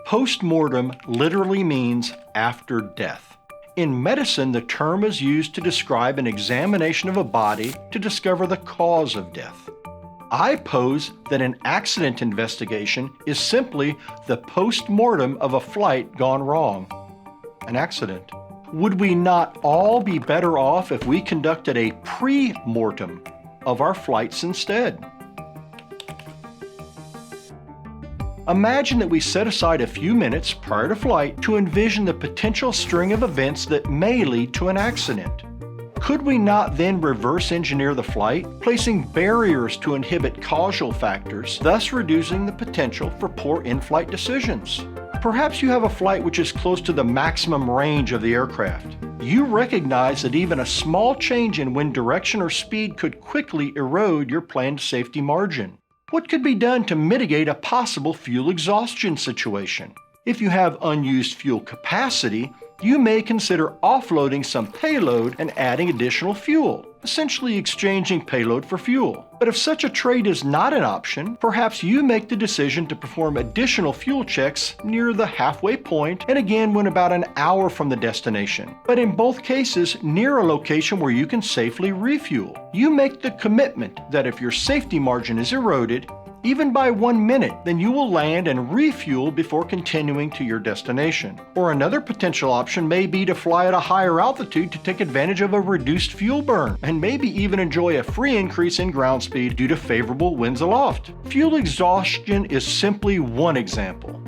Postmortem literally means after death. In medicine, the term is used to describe an examination of a body to discover the cause of death. I pose that an accident investigation is simply the postmortem of a flight gone wrong. An accident. Would we not all be better off if we conducted a pre-mortem of our flights instead? Imagine that we set aside a few minutes prior to flight to envision the potential string of events that may lead to an accident. Could we not then reverse engineer the flight, placing barriers to inhibit causal factors, thus reducing the potential for poor in-flight decisions? Perhaps you have a flight which is close to the maximum range of the aircraft. You recognize that even a small change in wind direction or speed could quickly erode your planned safety margin. What could be done to mitigate a possible fuel exhaustion situation? If you have unused fuel capacity, you may consider offloading some payload and adding additional fuel, essentially exchanging payload for fuel. But if such a trade is not an option, perhaps you make the decision to perform additional fuel checks near the halfway point and again when about an hour from the destination. But in both cases, near a location where you can safely refuel. You make the commitment that if your safety margin is eroded, even by 1 minute, then you will land and refuel before continuing to your destination. Or another potential option may be to fly at a higher altitude to take advantage of a reduced fuel burn, and maybe even enjoy a free increase in ground speed due to favorable winds aloft. Fuel exhaustion is simply one example.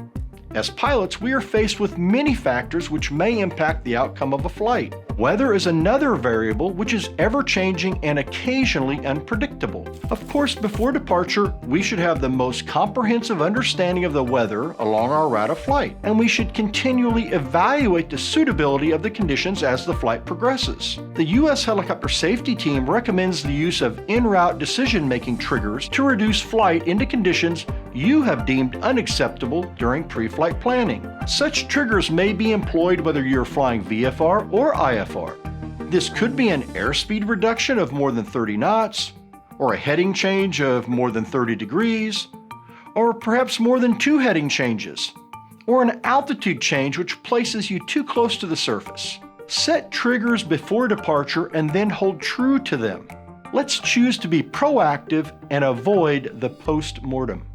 As pilots, we are faced with many factors which may impact the outcome of a flight. Weather is another variable which is ever-changing and occasionally unpredictable. Of course, before departure, we should have the most comprehensive understanding of the weather along our route of flight, and we should continually evaluate the suitability of the conditions as the flight progresses. The U.S. Helicopter Safety Team recommends the use of en-route decision-making triggers to reduce flight into conditions you have deemed unacceptable during pre-flight planning. Such triggers may be employed whether you're flying VFR or IFR. This could be an airspeed reduction of more than 30 knots, or a heading change of more than 30 degrees, or perhaps more than 2 heading changes, or an altitude change which places you too close to the surface. Set triggers before departure and then hold true to them. Let's choose to be proactive and avoid the post-mortem.